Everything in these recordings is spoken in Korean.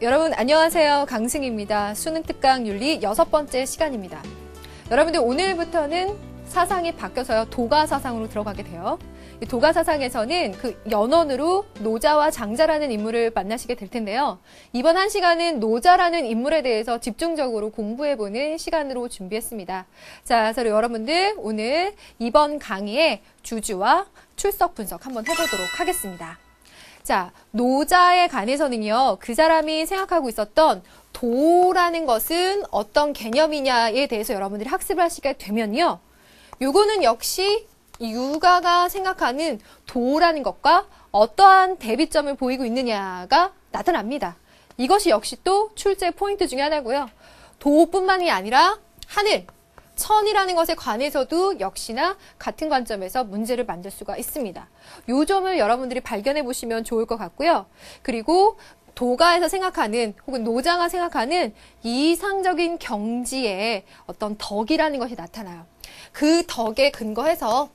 여러분 안녕하세요. 강승입니다. 수능 특강 윤리 6번째 시간입니다. 여러분들 오늘부터는 사상이 바뀌어서요. 도가 사상으로 들어가게 돼요. 이 도가 사상에서는 그 연원으로 노자와 장자라는 인물을 만나시게 될 텐데요. 이번 한 시간은 노자라는 인물에 대해서 집중적으로 공부해보는 시간으로 준비했습니다. 자, 그래서 여러분들 오늘 이번 강의의 주주와 출석 분석 한번 해보도록 하겠습니다. 자, 노자에 관해서는요, 그 사람이 생각하고 있었던 도라는 것은 어떤 개념이냐에 대해서 여러분들이 학습을 하시게 되면요, 요거는 역시 유가가 생각하는 도라는 것과 어떠한 대비점을 보이고 있느냐가 나타납니다. 이것이 역시 또 출제 포인트 중에 하나고요. 도뿐만이 아니라 하늘, 천이라는 것에 관해서도 역시나 같은 관점에서 문제를 만들 수가 있습니다. 요 점을 여러분들이 발견해 보시면 좋을 것 같고요. 그리고 도가에서 생각하는 혹은 노자가 생각하는 이상적인 경지에 어떤 덕이라는 것이 나타나요. 그 덕에 근거해서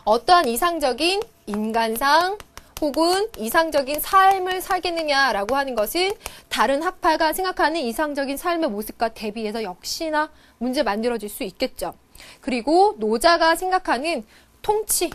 어떠한 이상적인 인간상 혹은 이상적인 삶을 살겠느냐라고 하는 것은 다른 학파가 생각하는 이상적인 삶의 모습과 대비해서 역시나 문제 만들어질 수 있겠죠. 그리고 노자가 생각하는 통치,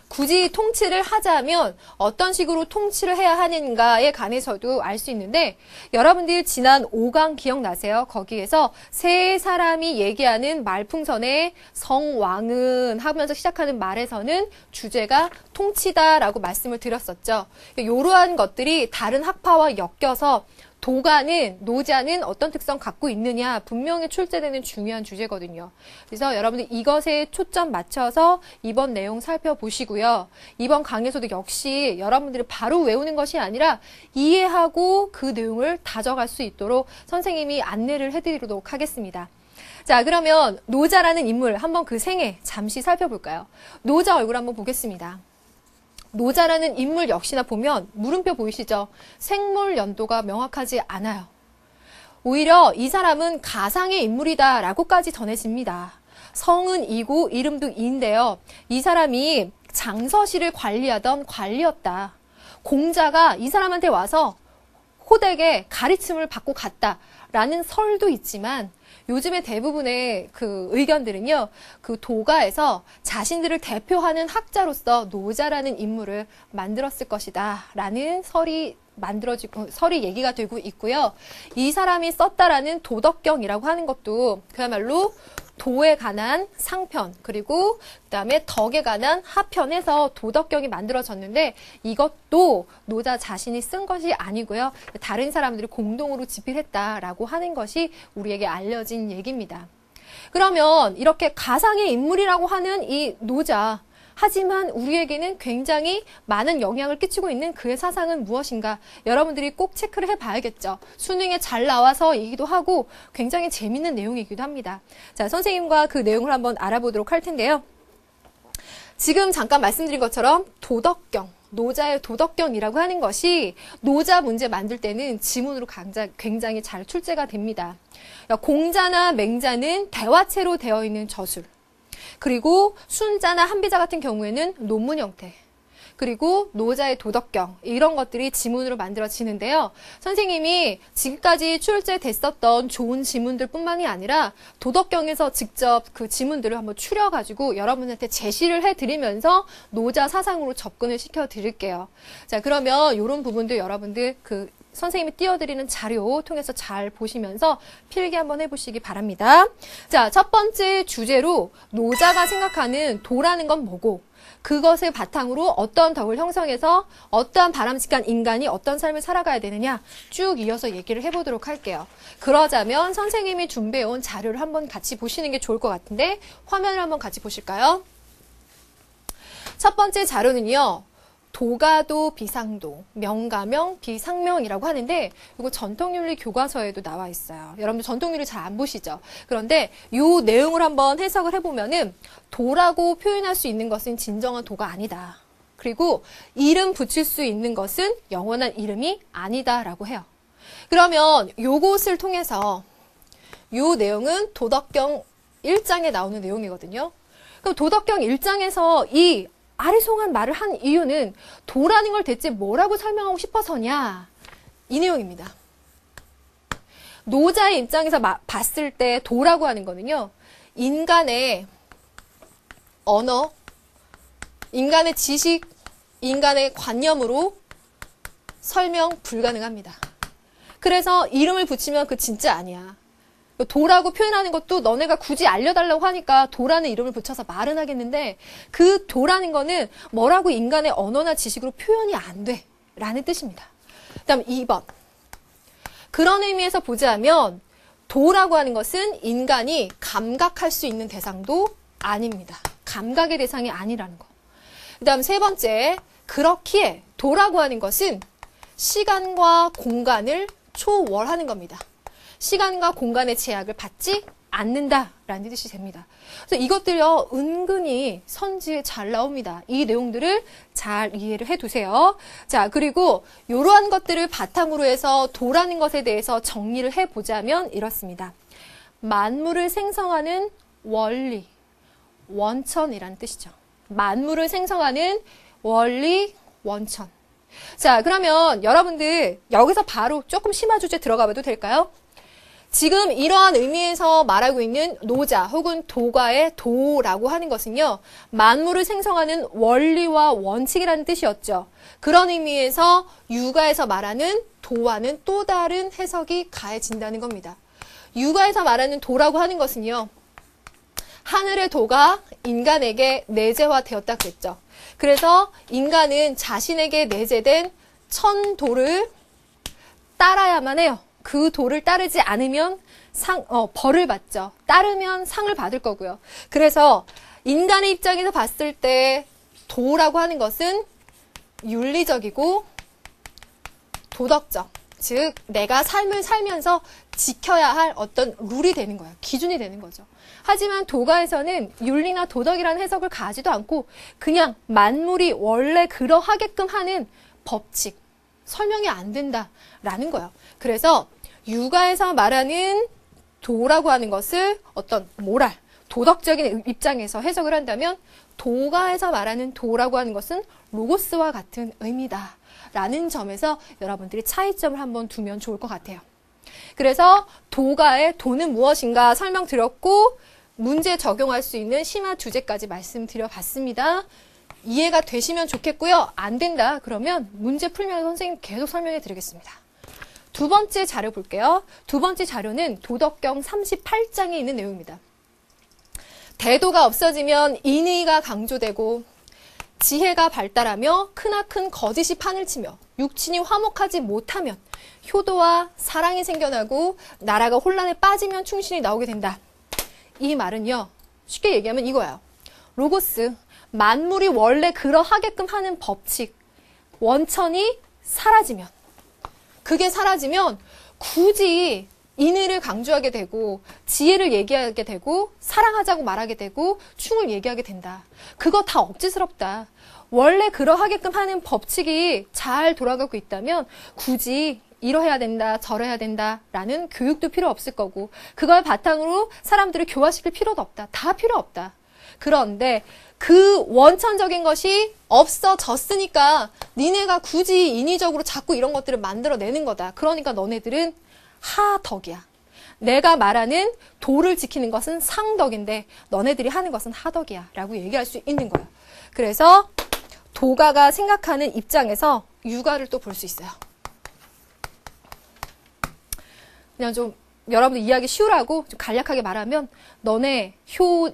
굳이 통치를 하자면 어떤 식으로 통치를 해야 하는가에 관해서도 알 수 있는데, 여러분들 지난 5강 기억나세요? 거기에서 세 사람이 얘기하는 말풍선의 성왕은 하면서 시작하는 말에서는 주제가 통치다라고 말씀을 드렸었죠. 이러한 것들이 다른 학파와 엮여서 도가는, 노자는 어떤 특성 갖고 있느냐 분명히 출제되는 중요한 주제거든요. 그래서 여러분들 이것에 초점 맞춰서 이번 내용 살펴보시고요. 이번 강의에서도 역시 여러분들이 바로 외우는 것이 아니라 이해하고 그 내용을 다져갈 수 있도록 선생님이 안내를 해드리도록 하겠습니다. 자, 그러면 노자라는 인물 한번 그 생애 잠시 살펴볼까요? 노자 얼굴 한번 보겠습니다. 노자라는 인물 역시나 보면 물음표 보이시죠? 생물 연도가 명확하지 않아요. 오히려 이 사람은 가상의 인물이다 라고까지 전해집니다. 성은 이고 이름도 이인데요. 이 사람이 장서실을 관리하던 관리였다. 공자가 이 사람한테 와서 호되게 가르침을 받고 갔다라는 설도 있지만, 요즘에 대부분의 그 의견들은요, 그 도가에서 자신들을 대표하는 학자로서 노자라는 인물을 만들었을 것이다 라는 설이 얘기가 되고 있고요. 이 사람이 썼다라는 도덕경이라고 하는 것도 그야말로 도에 관한 상편, 그리고 그다음에 덕에 관한 하편에서 도덕경이 만들어졌는데, 이것도 노자 자신이 쓴 것이 아니고요. 다른 사람들이 공동으로 집필했다라고 하는 것이 우리에게 알려진 얘기입니다. 그러면 이렇게 가상의 인물이라고 하는 이 노자, 하지만 우리에게는 굉장히 많은 영향을 끼치고 있는 그의 사상은 무엇인가? 여러분들이 꼭 체크를 해봐야겠죠. 수능에 잘 나와서이기도 하고 굉장히 재밌는 내용이기도 합니다. 자, 선생님과 그 내용을 한번 알아보도록 할 텐데요. 지금 잠깐 말씀드린 것처럼 도덕경, 노자의 도덕경이라고 하는 것이 노자 문제 만들 때는 지문으로 굉장히 잘 출제가 됩니다. 공자나 맹자는 대화체로 되어 있는 저술, 그리고 순자나 한비자 같은 경우에는 논문 형태, 그리고 노자의 도덕경, 이런 것들이 지문으로 만들어지는데요. 선생님이 지금까지 출제됐었던 좋은 지문들 뿐만이 아니라 도덕경에서 직접 그 지문들을 한번 추려가지고 여러분한테 제시를 해드리면서 노자 사상으로 접근을 시켜드릴게요. 자, 그러면 이런 부분도 여러분들 그 선생님이 띄워드리는 자료 통해서 잘 보시면서 필기 한번 해보시기 바랍니다. 자, 첫 번째 주제로 노자가 생각하는 도라는 건 뭐고, 그것을 바탕으로 어떤 덕을 형성해서 어떠한 바람직한 인간이 어떤 삶을 살아가야 되느냐 쭉 이어서 얘기를 해보도록 할게요. 그러자면 선생님이 준비해온 자료를 한번 같이 보시는 게 좋을 것 같은데, 화면을 한번 같이 보실까요? 첫 번째 자료는요, 도가도 비상도, 명가명 비상명이라고 하는데, 이거 전통윤리 교과서에도 나와 있어요. 여러분들 전통윤리 잘 안 보시죠? 그런데 이 내용을 한번 해석을 해보면은, 도라고 표현할 수 있는 것은 진정한 도가 아니다. 그리고 이름 붙일 수 있는 것은 영원한 이름이 아니다라고 해요. 그러면 요것을 통해서 이 내용은 도덕경 1장에 나오는 내용이거든요. 그럼 도덕경 1장에서 이 아리송한 말을 한 이유는 도라는 걸 대체 뭐라고 설명하고 싶어서냐? 이 내용입니다. 노자의 입장에서 봤을 때 도라고 하는 거는요. 인간의 언어, 인간의 지식, 인간의 관념으로 설명 불가능합니다. 그래서 이름을 붙이면 그 진짜 아니야. 도라고 표현하는 것도 너네가 굳이 알려달라고 하니까 도라는 이름을 붙여서 말은 하겠는데 그 도라는 거는 뭐라고 인간의 언어나 지식으로 표현이 안 돼 라는 뜻입니다. 그 다음 2번. 그런 의미에서 보자면 도라고 하는 것은 인간이 감각할 수 있는 대상도 아닙니다. 감각의 대상이 아니라는 거. 그 다음 3번째. 그렇기에 도라고 하는 것은 시간과 공간을 초월하는 겁니다. 시간과 공간의 제약을 받지 않는다라는 뜻이 됩니다. 그래서 이것들요 은근히 선지에 잘 나옵니다. 이 내용들을 잘 이해를 해두세요. 자, 그리고 이러한 것들을 바탕으로 해서 도라는 것에 대해서 정리를 해보자면 이렇습니다. 만물을 생성하는 원리, 원천이라는 뜻이죠. 만물을 생성하는 원리, 원천. 자, 그러면 여러분들 여기서 바로 조금 심화 주제 들어가 봐도 될까요? 지금 이러한 의미에서 말하고 있는 노자 혹은 도가의 도라고 하는 것은요. 만물을 생성하는 원리와 원칙이라는 뜻이었죠. 그런 의미에서 육아에서 말하는 도와는 또 다른 해석이 가해진다는 겁니다. 육아에서 말하는 도라고 하는 것은요. 하늘의 도가 인간에게 내재화되었다 그랬죠. 그래서 인간은 자신에게 내재된 천도를 따라야만 해요. 그 도를 따르지 않으면 벌을 받죠. 따르면 상을 받을 거고요. 그래서 인간의 입장에서 봤을 때 도라고 하는 것은 윤리적이고 도덕적, 즉 내가 삶을 살면서 지켜야 할 어떤 룰이 되는 거예요. 기준이 되는 거죠. 하지만 도가에서는 윤리나 도덕이라는 해석을 가지도 않고 그냥 만물이 원래 그러하게끔 하는 법칙, 설명이 안 된다라는 거예요. 그래서 육아에서 말하는 도라고 하는 것을 어떤 모랄, 도덕적인 입장에서 해석을 한다면 도가에서 말하는 도라고 하는 것은 로고스와 같은 의미다 라는 점에서 여러분들이 차이점을 한번 두면 좋을 것 같아요. 그래서 도가의 도는 무엇인가 설명드렸고 문제 적용할 수 있는 심화 주제까지 말씀드려봤습니다. 이해가 되시면 좋겠고요. 안 된다 그러면 문제 풀면서 선생님 계속 설명해 드리겠습니다. 두 번째 자료 볼게요. 두 번째 자료는 도덕경 38장에 있는 내용입니다. 대도가 없어지면 인의가 강조되고 지혜가 발달하며 크나큰 거짓이 판을 치며 육친이 화목하지 못하면 효도와 사랑이 생겨나고 나라가 혼란에 빠지면 충신이 나오게 된다. 이 말은요. 쉽게 얘기하면 이거예요. 로고스, 만물이 원래 그러하게끔 하는 법칙, 원천이 사라지면 그게 사라지면 굳이 인의를 강조하게 되고 지혜를 얘기하게 되고 사랑하자고 말하게 되고 충을 얘기하게 된다. 그거 다 억지스럽다. 원래 그러하게끔 하는 법칙이 잘 돌아가고 있다면 굳이 이러해야 된다, 저러해야 된다라는 교육도 필요 없을 거고 그걸 바탕으로 사람들을 교화시킬 필요도 없다. 다 필요 없다. 그런데 그 원천적인 것이 없어졌으니까 니네가 굳이 인위적으로 자꾸 이런 것들을 만들어내는 거다. 그러니까 너네들은 하덕이야. 내가 말하는 도를 지키는 것은 상덕인데 너네들이 하는 것은 하덕이야 라고 얘기할 수 있는 거야. 그래서 도가가 생각하는 입장에서 육아를 또 볼 수 있어요. 그냥 좀 여러분들 이해하기 쉬우라고 좀 간략하게 말하면 너네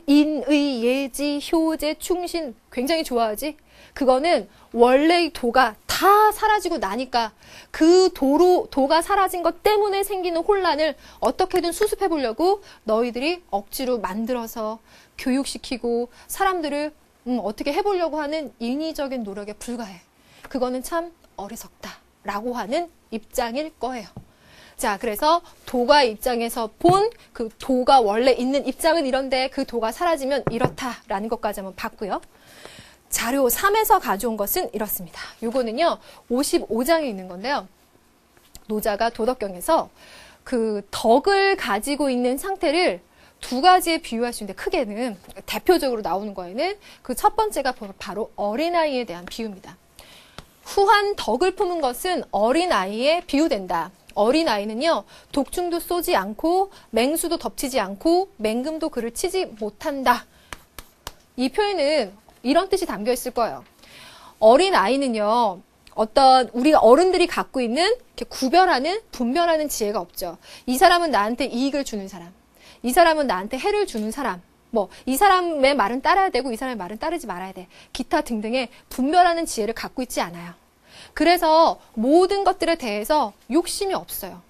인의, 예지, 효제, 충신 굉장히 좋아하지? 그거는 원래의 도가 다 사라지고 나니까 그 도가 사라진 것 때문에 생기는 혼란을 어떻게든 수습해 보려고 너희들이 억지로 만들어서 교육시키고 사람들을 어떻게 해보려고 하는 인위적인 노력에 불과해. 그거는 참 어리석다라고 하는 입장일 거예요. 자, 그래서 도가 입장에서 본 그 도가 원래 있는 입장은 이런데 그 도가 사라지면 이렇다라는 것까지 한번 봤고요. 자료 3에서 가져온 것은 이렇습니다. 요거는요, 55장에 있는 건데요. 노자가 도덕경에서 그 덕을 가지고 있는 상태를 두 가지에 비유할 수 있는데 크게는 대표적으로 나오는 거에는 그 첫 번째가 바로 어린아이에 대한 비유입니다. 후한 덕을 품은 것은 어린아이에 비유된다. 어린아이는요, 독충도 쏘지 않고 맹수도 덮치지 않고 맹금도 그를 치지 못한다. 이 표현은 이런 뜻이 담겨 있을 거예요. 어린아이는요, 어떤 우리가 어른들이 갖고 있는 이렇게 구별하는, 분별하는 지혜가 없죠. 이 사람은 나한테 이익을 주는 사람, 이 사람은 나한테 해를 주는 사람, 뭐 이 사람의 말은 따라야 되고 이 사람의 말은 따르지 말아야 돼. 기타 등등의 분별하는 지혜를 갖고 있지 않아요. 그래서 모든 것들에 대해서 욕심이 없어요.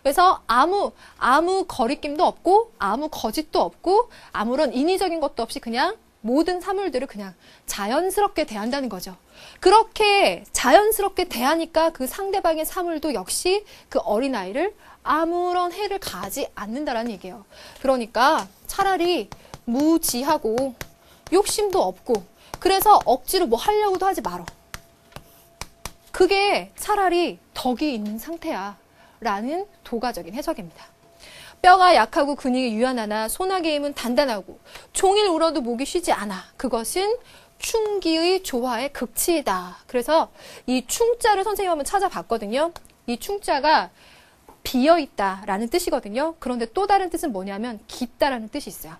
그래서 아무 거리낌도 없고 아무 거짓도 없고 아무런 인위적인 것도 없이 그냥 모든 사물들을 그냥 자연스럽게 대한다는 거죠. 그렇게 자연스럽게 대하니까 그 상대방의 사물도 역시 그 어린아이를 아무런 해를 가하지 않는다라는 얘기예요. 그러니까 차라리 무지하고 욕심도 없고 그래서 억지로 뭐 하려고도 하지 말어. 그게 차라리 덕이 있는 상태야 라는 도가적인 해석입니다. 뼈가 약하고 근육이 유연하나 소나기의 힘은 단단하고 종일 울어도 목이 쉬지 않아. 그것은 충기의 조화의 극치이다. 그래서 이 충자를 선생님이 한번 찾아봤거든요. 이 충자가 비어있다라는 뜻이거든요. 그런데 또 다른 뜻은 뭐냐면 깊다라는 뜻이 있어요.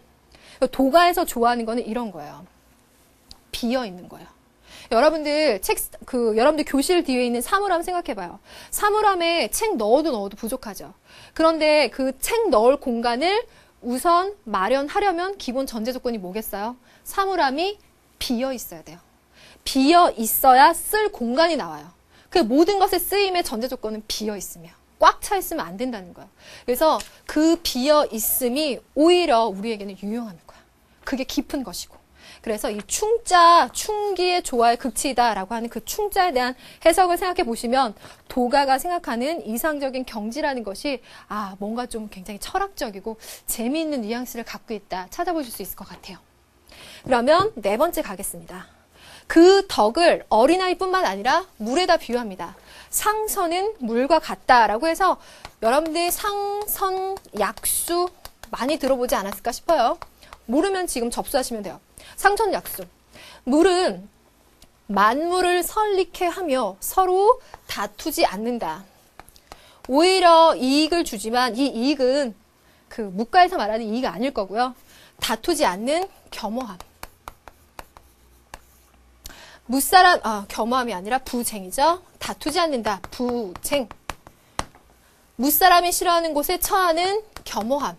도가에서 좋아하는 거는 이런 거예요. 비어있는 거예요. 여러분들 여러분들 교실 뒤에 있는 사물함 생각해봐요. 사물함에 책 넣어도 부족하죠. 그런데 그 책 넣을 공간을 우선 마련하려면 기본 전제 조건이 뭐겠어요? 사물함이 비어 있어야 돼요. 비어 있어야 쓸 공간이 나와요. 그 모든 것의 쓰임의 전제 조건은 비어 있으며 꽉 차 있으면 안 된다는 거예요. 그래서 그 비어 있음이 오히려 우리에게는 유용한 거야. 그게 깊은 것이고. 그래서 이 충자, 충기의 조화의 극치이다라고 하는 그 충자에 대한 해석을 생각해 보시면 도가가 생각하는 이상적인 경지라는 것이 뭔가 좀 굉장히 철학적이고 재미있는 뉘앙스를 갖고 있다 찾아보실 수 있을 것 같아요. 그러면 네 번째 가겠습니다. 그 덕을 어린아이뿐만 아니라 물에다 비유합니다. 상선은 물과 같다라고 해서 여러분들이 상선, 약수 많이 들어보지 않았을까 싶어요. 모르면 지금 접수하시면 돼요. 상선약수. 물은 만물을 설리케 하며 서로 다투지 않는다. 오히려 이익을 주지만 이 이익은 그 묵가에서 말하는 이익이 아닐 거고요. 다투지 않는 겸허함. 겸허함이 아니라 부쟁이죠. 다투지 않는다. 부쟁. 무사람이 싫어하는 곳에 처하는 겸허함.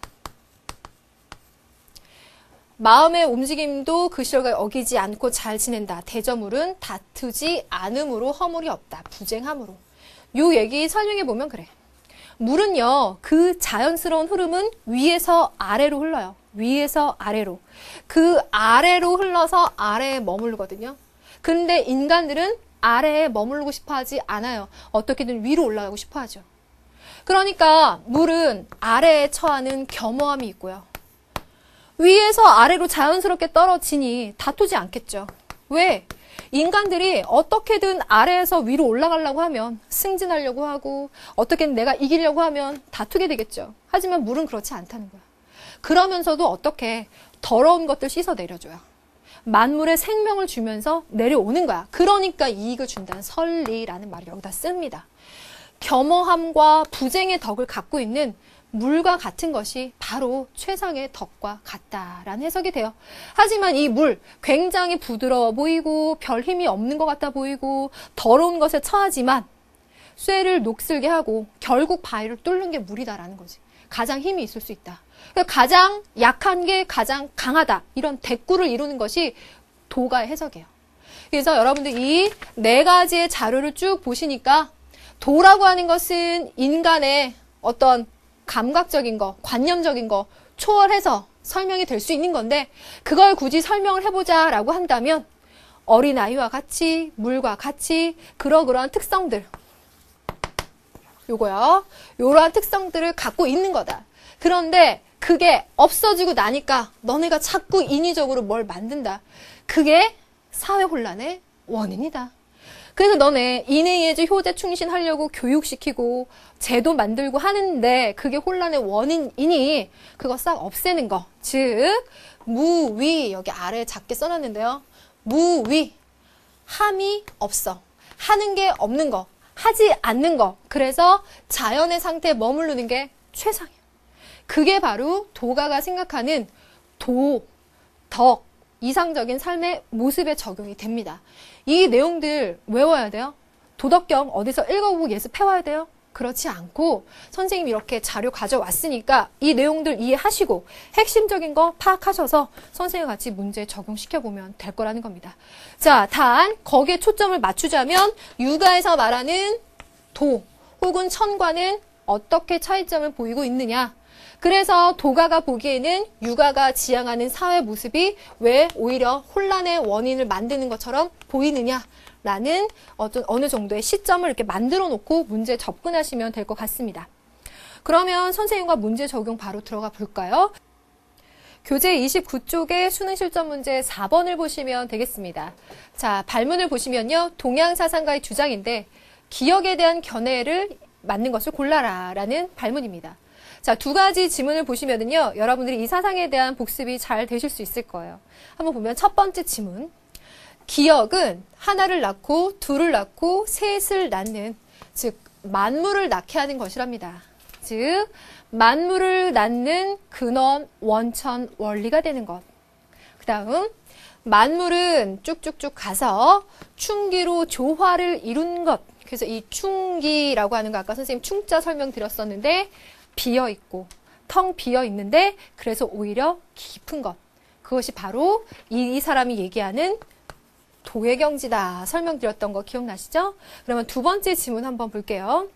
마음의 움직임도 그 시절과 어기지 않고 잘 지낸다. 대저물은 다투지 않음으로 허물이 없다. 부쟁함으로. 요 얘기 설명해 보면 그래. 물은요, 그 자연스러운 흐름은 위에서 아래로 흘러요. 위에서 아래로. 그 아래로 흘러서 아래에 머무르거든요. 근데 인간들은 아래에 머무르고 싶어 하지 않아요. 어떻게든 위로 올라가고 싶어 하죠. 그러니까 물은 아래에 처하는 겸허함이 있고요. 위에서 아래로 자연스럽게 떨어지니 다투지 않겠죠. 왜? 인간들이 어떻게든 아래에서 위로 올라가려고 하면 승진하려고 하고 어떻게든 내가 이기려고 하면 다투게 되겠죠. 하지만 물은 그렇지 않다는 거야. 그러면서도 어떻게 더러운 것들 씻어 내려줘요. 만물에 생명을 주면서 내려오는 거야. 그러니까 이익을 준다는 설리라는 말을 여기다 씁니다. 겸허함과 부쟁의 덕을 갖고 있는 물과 같은 것이 바로 최상의 덕과 같다라는 해석이 돼요. 하지만 이 물 굉장히 부드러워 보이고 별 힘이 없는 것 같아 보이고 더러운 것에 처하지만 쇠를 녹슬게 하고 결국 바위를 뚫는 게 물이다라는 거지. 가장 힘이 있을 수 있다. 그러니까 가장 약한 게 가장 강하다. 이런 대꾸를 이루는 것이 도가의 해석이에요. 그래서 여러분들 이 네 가지의 자료를 쭉 보시니까 도라고 하는 것은 인간의 어떤 감각적인 거, 관념적인 거 초월해서 설명이 될 수 있는 건데 그걸 굳이 설명을 해보자 라고 한다면 어린아이와 같이 물과 같이 그러한 특성들 요거요. 요러한 특성들을 갖고 있는 거다. 그런데 그게 없어지고 나니까 너네가 자꾸 인위적으로 뭘 만든다. 그게 사회 혼란의 원인이다. 그래서 너네 인의예주 효제 충신하려고 교육시키고 제도 만들고 하는데 그게 혼란의 원인이니 그거 싹 없애는 거. 즉 무위 여기 아래에 작게 써놨는데요. 무위 함이 없어. 하는 게 없는 거, 하지 않는 거. 그래서 자연의 상태에 머무르는 게 최상이에요. 그게 바로 도가가 생각하는 도, 덕, 이상적인 삶의 모습에 적용이 됩니다. 이 내용들 외워야 돼요. 도덕경 어디서 읽어보고 예습해와야 돼요. 그렇지 않고 선생님이 이렇게 자료 가져왔으니까 이 내용들 이해하시고 핵심적인 거 파악하셔서 선생님과 같이 문제 적용시켜보면 될 거라는 겁니다. 자, 단 거기에 초점을 맞추자면 육아에서 말하는 도 혹은 천과는 어떻게 차이점을 보이고 있느냐. 그래서 도가가 보기에는 육아가 지향하는 사회 모습이 왜 오히려 혼란의 원인을 만드는 것처럼 보이느냐라는 어느 정도의 시점을 이렇게 만들어 놓고 문제에 접근하시면 될 것 같습니다. 그러면 선생님과 문제 적용 바로 들어가 볼까요? 교재 29쪽의 수능 실전 문제 4번을 보시면 되겠습니다. 자, 발문을 보시면요. 동양사상가의 주장인데 기억에 대한 견해를 맞는 것을 골라라 라는 발문입니다. 자, 두 가지 지문을 보시면은요, 여러분들이 이 사상에 대한 복습이 잘 되실 수 있을 거예요. 한번 보면 첫 번째 지문. 기억은 하나를 낳고, 둘을 낳고, 셋을 낳는, 즉, 만물을 낳게 하는 것이랍니다. 즉, 만물을 낳는 근원, 원천, 원리가 되는 것. 그 다음, 만물은 쭉쭉쭉 가서 충기로 조화를 이룬 것. 그래서 이 충기라고 하는 거 아까 선생님 충자 설명드렸었는데, 비어있고 텅 비어있는데 그래서 오히려 깊은 것. 그것이 바로 이 사람이 얘기하는 도의경지다 설명드렸던 거 기억나시죠? 그러면 두 번째 지문 한번 볼게요.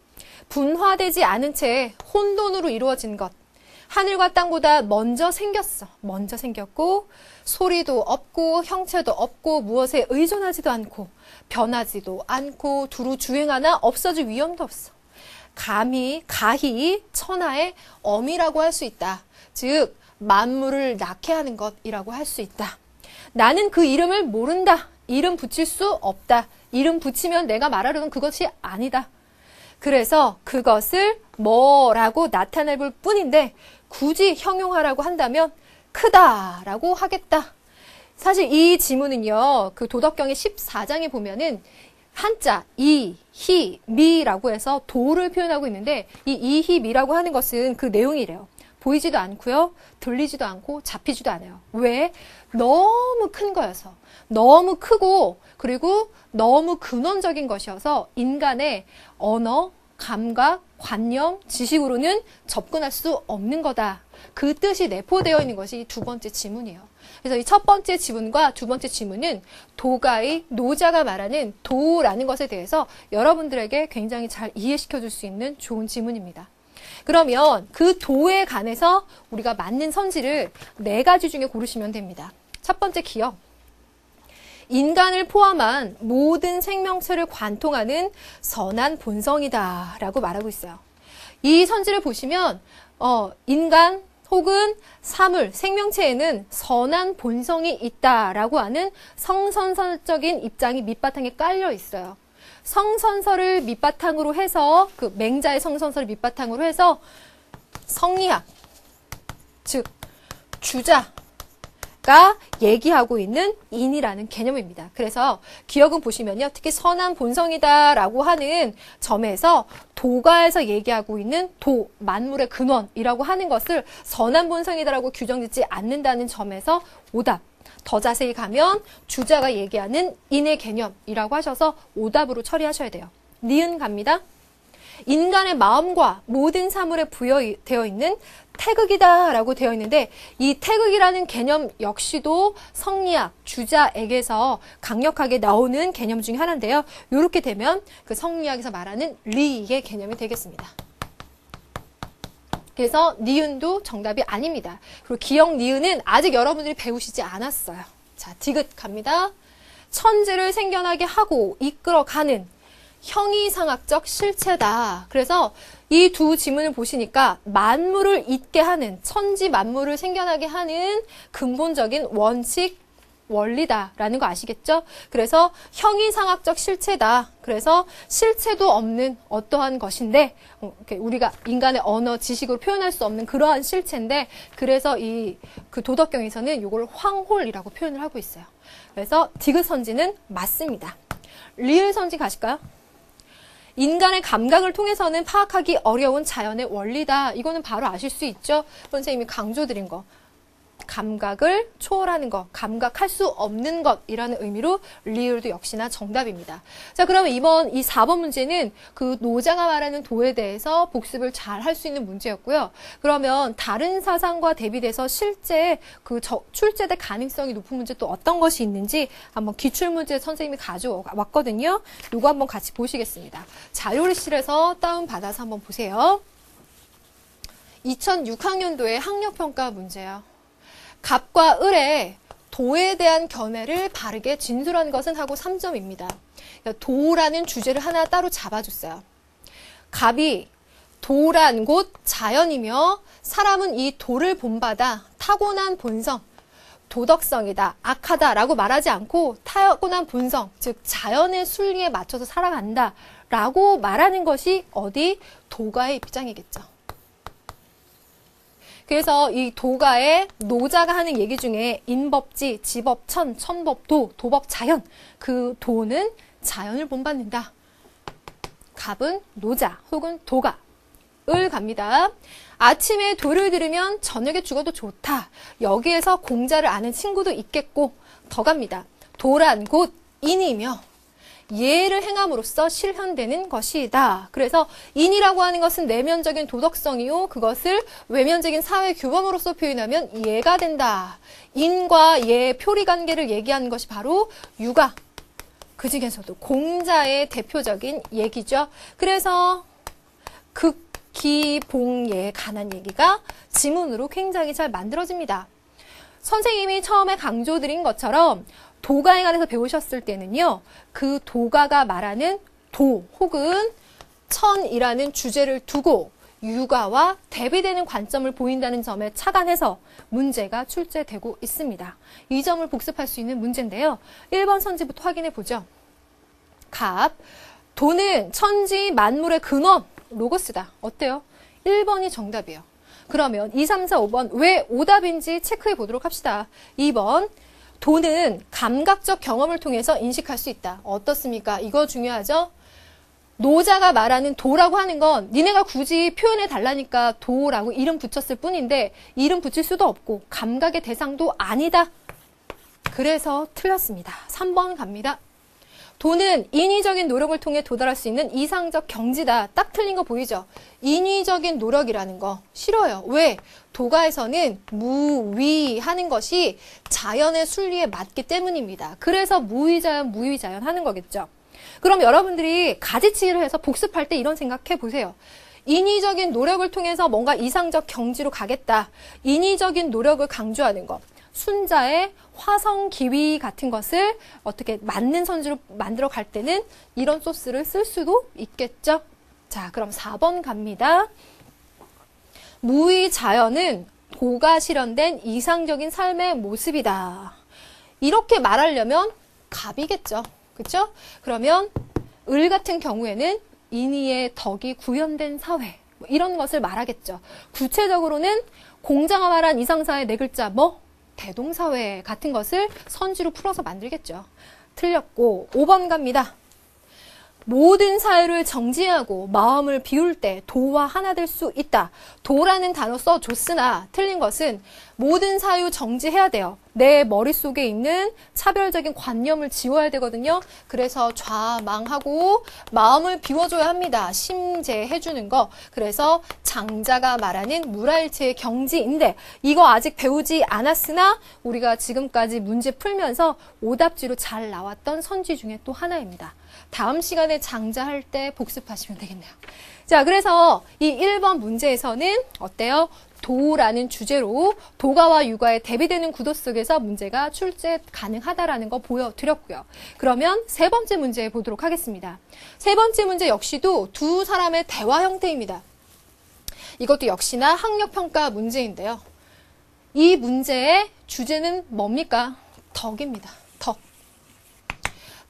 분화되지 않은 채 혼돈으로 이루어진 것. 하늘과 땅보다 먼저 생겼어. 먼저 생겼고 소리도 없고 형체도 없고 무엇에 의존하지도 않고 변하지도 않고 두루 주행하나 없어질 위험도 없어. 가히 천하의 어미라고 할 수 있다. 즉 만물을 낳게 하는 것이라고 할 수 있다. 나는 그 이름을 모른다. 이름 붙일 수 없다. 이름 붙이면 내가 말하려는 그것이 아니다. 그래서 그것을 뭐라고 나타내 볼 뿐인데 굳이 형용하라고 한다면 크다라고 하겠다. 사실 이 지문은요. 그 도덕경의 14장에 보면은 한자 이, 히, 미라고 해서 도를 표현하고 있는데 이 히, 미라고 하는 것은 그 내용이래요. 보이지도 않고요. 들리지도 않고 잡히지도 않아요. 왜? 너무 큰 거여서. 너무 크고 그리고 너무 근원적인 것이어서 인간의 언어, 감각, 관념, 지식으로는 접근할 수 없는 거다. 그 뜻이 내포되어 있는 것이 두 번째 지문이에요. 그래서 이 첫 번째 지문과 두 번째 지문은 도가의 노자가 말하는 도라는 것에 대해서 여러분들에게 굉장히 잘 이해시켜 줄 수 있는 좋은 지문입니다. 그러면 그 도에 관해서 우리가 맞는 선지를 4가지 중에 고르시면 됩니다. 첫 번째 기억. 인간을 포함한 모든 생명체를 관통하는 선한 본성이다 라고 말하고 있어요. 이 선지를 보시면 인간 혹은 사물, 생명체에는 선한 본성이 있다라고 하는 성선설적인 입장이 밑바탕에 깔려 있어요. 성선설을 밑바탕으로 해서 그 맹자의 성선설을 밑바탕으로 해서 성리학, 즉 주자가 얘기하고 있는 인이라는 개념입니다. 그래서 기억은 보시면요. 특히 선한 본성이다라고 하는 점에서 도가에서 얘기하고 있는 도, 만물의 근원이라고 하는 것을 선한 본성이다라고 규정짓지 않는다는 점에서 오답. 더 자세히 가면 주자가 얘기하는 인의 개념이라고 하셔서 오답으로 처리하셔야 돼요. 니은 갑니다. 인간의 마음과 모든 사물에 부여되어 있는 태극이다라고 되어 있는데 이 태극이라는 개념 역시도 성리학, 주자에게서 강력하게 나오는 개념 중에 하나인데요. 이렇게 되면 그 성리학에서 말하는 리의 개념이 되겠습니다. 그래서 니은도 정답이 아닙니다. 그리고 기억 니은은 아직 여러분들이 배우시지 않았어요. 자, 디귿 갑니다. 천지를 생겨나게 하고 이끌어가는 형이상학적 실체다. 그래서 이 두 지문을 보시니까 만물을 있게 하는, 천지 만물을 생겨나게 하는 근본적인 원칙, 원리다라는 거 아시겠죠? 그래서 형이상학적 실체다. 그래서 실체도 없는 어떠한 것인데 우리가 인간의 언어, 지식으로 표현할 수 없는 그러한 실체인데 그래서 그 도덕경에서는 이걸 황홀이라고 표현을 하고 있어요. 그래서 디귿 선지는 맞습니다. 리을 선지 가실까요? 인간의 감각을 통해서는 파악하기 어려운 자연의 원리다. 이거는 바로 아실 수 있죠? 선생님이 강조드린 거. 감각을 초월하는 것, 감각할 수 없는 것이라는 의미로 리을도 역시나 정답입니다. 자, 그러면 이번 이 4번 문제는 그 노자가 말하는 도에 대해서 복습을 잘 할 수 있는 문제였고요. 그러면 다른 사상과 대비돼서 실제 그 출제될 가능성이 높은 문제 또 어떤 것이 있는지 한번 기출문제 선생님이 가져왔거든요. 이거 한번 같이 보시겠습니다. 자료실에서 다운받아서 한번 보세요. 2006학년도의 학력평가 문제요. 갑과 을의 도에 대한 견해를 바르게 진술한 것은 하고 3점입니다. 도라는 주제를 하나 따로 잡아줬어요. 갑이 도란 곳 자연이며 사람은 이 도를 본받아 타고난 본성, 도덕성이다, 악하다라고 말하지 않고 타고난 본성, 즉 자연의 순리에 맞춰서 살아간다 라고 말하는 것이 어디? 도가의 입장이겠죠. 그래서 이 도가의 노자가 하는 얘기 중에 인법지, 지법천, 천법도, 도법자연, 그 도는 자연을 본받는다. 갑은 노자 혹은 도가. 을 갑니다. 아침에 도를 들으면 저녁에 죽어도 좋다. 여기에서 공자를 아는 친구도 있겠고 더 갑니다. 도란 곧 인이며 예를 행함으로써 실현되는 것이다. 그래서 인이라고 하는 것은 내면적인 도덕성이요. 그것을 외면적인 사회 규범으로서 표현하면 예가 된다. 인과 예, 표리관계를 얘기하는 것이 바로 유가. 그 중에서도 공자의 대표적인 얘기죠. 그래서 극기봉예에 관한 얘기가 지문으로 굉장히 잘 만들어집니다. 선생님이 처음에 강조드린 것처럼 도가에 관해서 배우셨을 때는요, 그 도가가 말하는 도 혹은 천이라는 주제를 두고 유가와 대비되는 관점을 보인다는 점에 착안해서 문제가 출제되고 있습니다. 이 점을 복습할 수 있는 문제인데요. 1번 선지부터 확인해 보죠. 갑, 도는 천지 만물의 근원, 로고스다. 어때요? 1번이 정답이에요. 그러면 2, 3, 4, 5번 왜 오답인지 체크해 보도록 합시다. 2번, 도는 감각적 경험을 통해서 인식할 수 있다. 어떻습니까? 이거 중요하죠? 노자가 말하는 도라고 하는 건 니네가 굳이 표현해 달라니까 도라고 이름 붙였을 뿐인데 이름 붙일 수도 없고 감각의 대상도 아니다. 그래서 틀렸습니다. 3번 갑니다. 도는 인위적인 노력을 통해 도달할 수 있는 이상적 경지다. 딱 틀린 거 보이죠? 인위적인 노력이라는 거 싫어요. 왜? 도가에서는 무위하는 것이 자연의 순리에 맞기 때문입니다. 그래서 무위자연, 무위자연 하는 거겠죠. 그럼 여러분들이 가지치기를 해서 복습할 때 이런 생각해 보세요. 인위적인 노력을 통해서 뭔가 이상적 경지로 가겠다. 인위적인 노력을 강조하는 것. 순자의 화성, 기위 같은 것을 어떻게 맞는 선지로 만들어 갈 때는 이런 소스를 쓸 수도 있겠죠. 자, 그럼 4번 갑니다. 무위자연은 도가 실현된 이상적인 삶의 모습이다. 이렇게 말하려면 갑이겠죠. 그렇죠? 그러면 을 같은 경우에는 인위의 덕이 구현된 사회 뭐 이런 것을 말하겠죠. 구체적으로는 공자가 말한 이상사의 네 글자 뭐? 대동사회 같은 것을 선지로 풀어서 만들겠죠. 틀렸고 5번 갑니다. 모든 사유를 정지하고 마음을 비울 때 도와 하나 될 수 있다. 도라는 단어 써줬으나 틀린 것은 모든 사유 정지해야 돼요. 내 머릿속에 있는 차별적인 관념을 지워야 되거든요. 그래서 좌망하고 마음을 비워줘야 합니다. 심재해주는 거. 그래서 장자가 말하는 무라일체의 경지인데 이거 아직 배우지 않았으나 우리가 지금까지 문제 풀면서 오답지로 잘 나왔던 선지 중에 또 하나입니다. 다음 시간에 장자할 때 복습하시면 되겠네요. 자, 그래서 이 1번 문제에서는 어때요? 도라는 주제로 도가와 유가의 대비되는 구도 속에서 문제가 출제 가능하다라는 거 보여드렸고요. 그러면 세 번째 문제 보도록 하겠습니다. 세 번째 문제 역시도 두 사람의 대화 형태입니다. 이것도 역시나 학력평가 문제인데요. 이 문제의 주제는 뭡니까? 덕입니다. 덕.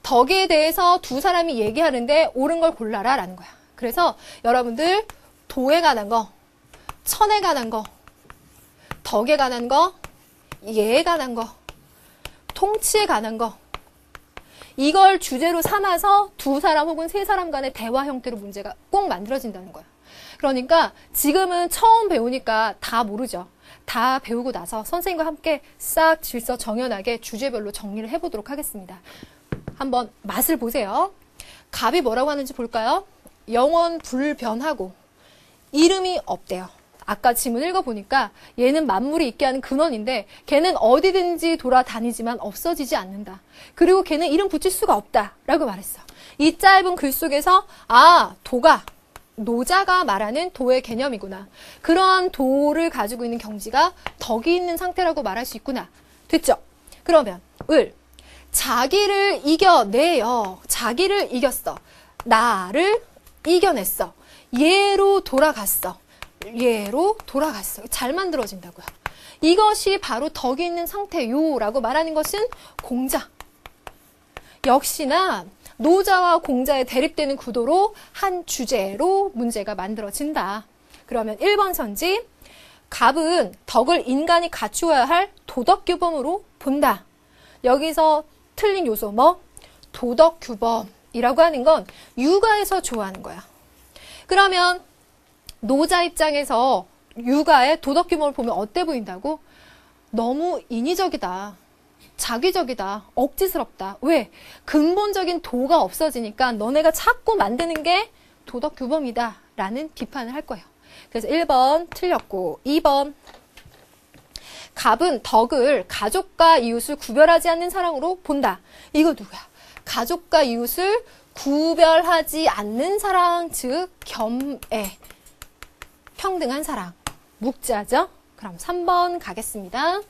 덕에 대해서 두 사람이 얘기하는데 옳은 걸 골라라 라는 거야. 그래서 여러분들 도에 관한 거, 천에 관한 거, 덕에 관한 거, 예에 관한 거, 통치에 관한 거 이걸 주제로 삼아서 두 사람 혹은 세 사람 간의 대화 형태로 문제가 꼭 만들어진다는 거예요. 그러니까 지금은 처음 배우니까 다 모르죠. 다 배우고 나서 선생님과 함께 싹 질서 정연하게 주제별로 정리를 해보도록 하겠습니다. 한번 맛을 보세요. 갑이 뭐라고 하는지 볼까요? 영원 불변하고 이름이 없대요. 아까 지문 읽어보니까 얘는 만물이 있게 하는 근원인데 걔는 어디든지 돌아다니지만 없어지지 않는다. 그리고 걔는 이름 붙일 수가 없다 라고 말했어. 이 짧은 글 속에서 도가 노자가 말하는 도의 개념이구나. 그런 도를 가지고 있는 경지가 덕이 있는 상태라고 말할 수 있구나. 됐죠? 그러면 을 자기를 이겨내요. 자기를 이겼어. 나를 이겨냈어. 얘로 돌아갔어. 얘로 돌아갔어. 잘 만들어진다고요. 이것이 바로 덕이 있는 상태요라고 말하는 것은 공자. 역시나 노자와 공자의 대립되는 구도로 한 주제로 문제가 만들어진다. 그러면 1번 선지, 갑은 덕을 인간이 갖추어야 할 도덕규범으로 본다. 여기서 틀린 요소 도덕규범이라고 하는 건 육아에서 좋아하는 거야. 그러면 노자 입장에서 육아의 도덕규범을 보면 어때 보인다고? 너무 인위적이다. 자기적이다. 억지스럽다. 왜? 근본적인 도가 없어지니까 너네가 자꾸 만드는 게 도덕규범이다 라는 비판을 할 거예요. 그래서 1번 틀렸고 2번 갑은 덕을 가족과 이웃을 구별하지 않는 사랑으로 본다. 이거 누구야? 가족과 이웃을 구별하지 않는 사랑, 즉 겸애, 평등한 사랑, 묵자죠? 그럼 3번 가겠습니다.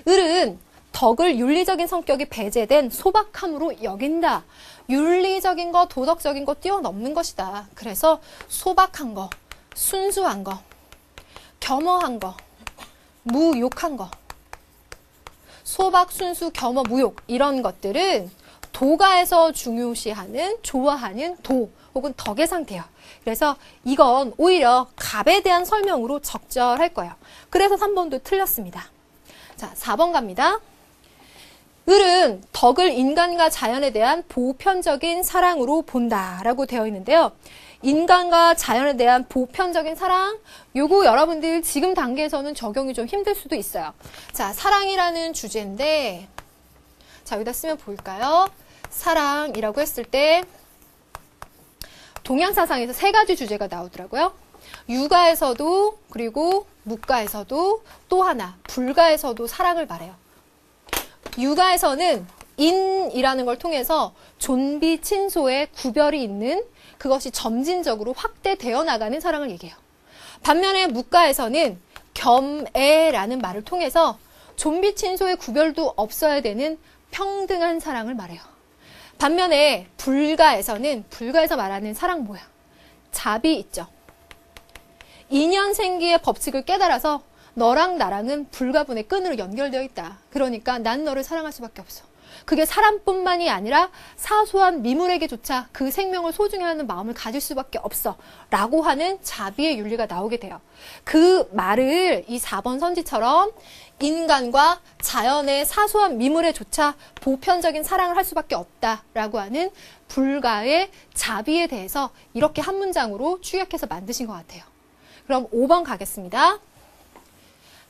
을은 덕을 윤리적인 성격이 배제된 소박함으로 여긴다. 윤리적인 거, 도덕적인 거 뛰어넘는 것이다. 그래서 소박한 거, 순수한 거, 겸허한 거, 무욕한 거, 소박, 순수, 겸허, 무욕 이런 것들은 도가에서 중요시하는, 좋아하는 도 혹은 덕의 상태예요. 그래서 이건 오히려 갑에 대한 설명으로 적절할 거예요. 그래서 3번도 틀렸습니다. 자, 4번 갑니다. 을은 덕을 인간과 자연에 대한 보편적인 사랑으로 본다라고 되어 있는데요. 인간과 자연에 대한 보편적인 사랑, 요거 여러분들 지금 단계에서는 적용이 좀 힘들 수도 있어요. 자, 사랑이라는 주제인데, 자, 여기다 쓰면 볼까요? 사랑이라고 했을 때, 동양사상에서 3가지 주제가 나오더라고요. 육아에서도, 그리고 묵가에서도, 또 하나, 불가에서도 사랑을 말해요. 육아에서는 인이라는 걸 통해서 존비, 친소의 구별이 있는 그것이 점진적으로 확대되어 나가는 사랑을 얘기해요. 반면에 묵가에서는 겸애라는 말을 통해서 존비, 친소의 구별도 없어야 되는 평등한 사랑을 말해요. 반면에 불가에서 말하는 사랑 뭐야? 자비 있죠. 인연생기의 법칙을 깨달아서 너랑 나랑은 불가분의 끈으로 연결되어 있다. 그러니까 난 너를 사랑할 수밖에 없어. 그게 사람뿐만이 아니라 사소한 미물에게조차 그 생명을 소중히 하는 마음을 가질 수밖에 없어. 라고 하는 자비의 윤리가 나오게 돼요. 그 말을 이 4번 선지처럼 인간과 자연의 사소한 미물에조차 보편적인 사랑을 할 수밖에 없다라고 하는 불가의 자비에 대해서 이렇게 한 문장으로 축약해서 만드신 것 같아요. 그럼 5번 가겠습니다.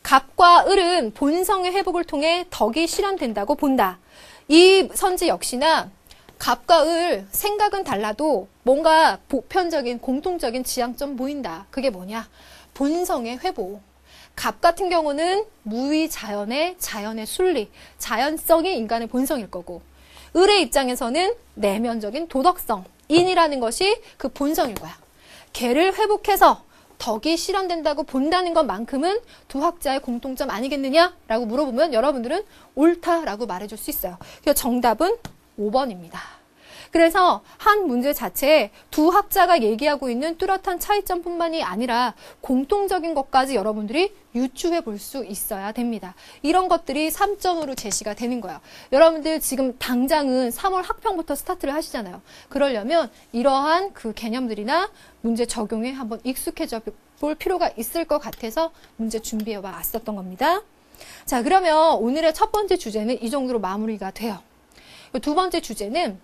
갑과 을은 본성의 회복을 통해 덕이 실현된다고 본다. 이 선지 역시나 갑과 을 생각은 달라도 뭔가 보편적인 공통적인 지향점 보인다. 그게 뭐냐? 본성의 회복. 갑 같은 경우는 무의자연의 자연의 순리, 자연성이 인간의 본성일 거고, 을의 입장에서는 내면적인 도덕성, 인이라는 것이 그 본성일 거야. 걔를 회복해서 덕이 실현된다고 본다는 것만큼은 두 학자의 공통점 아니겠느냐라고 물어보면 여러분들은 옳다라고 말해줄 수 있어요. 그래서 정답은 5번입니다. 그래서 한 문제 자체에 두 학자가 얘기하고 있는 뚜렷한 차이점뿐만이 아니라 공통적인 것까지 여러분들이 유추해 볼 수 있어야 됩니다. 이런 것들이 3점으로 제시가 되는 거예요. 여러분들 지금 당장은 3월 학평부터 스타트를 하시잖아요. 그러려면 이러한 그 개념들이나 문제 적용에 한번 익숙해져 볼 필요가 있을 것 같아서 문제 준비해 왔었던 겁니다. 자, 그러면 오늘의 첫 번째 주제는 이 정도로 마무리가 돼요. 두 번째 주제는